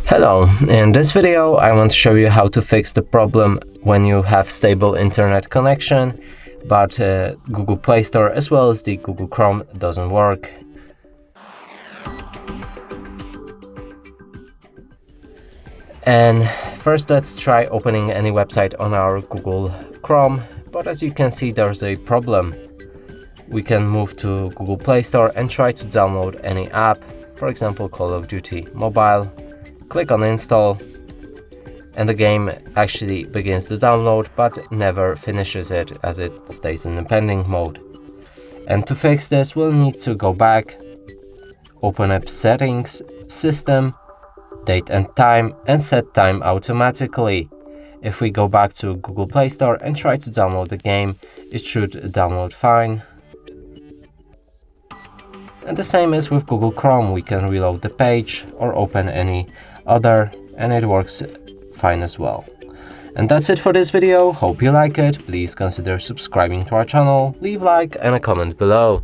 Hello, in this video I want to show you how to fix the problem when you have stable internet connection but Google Play Store as well as the Google Chrome doesn't work. And first let's try opening any website on our Google Chrome, but as you can see there's a problem. We can move to Google Play Store and try to download any app, for example Call of Duty Mobile. Click on install and the game actually begins to download but never finishes it as it stays in the pending mode. And to fix this we'll need to go back, open up settings, system, date and time, and set time automatically. If we go back to Google Play Store and try to download the game, it should download fine. And the same as with Google Chrome, we can reload the page or open any other and it works fine as well. And that's it for this video. Hope you like it. Please consider subscribing to our channel, leave a like and a comment below.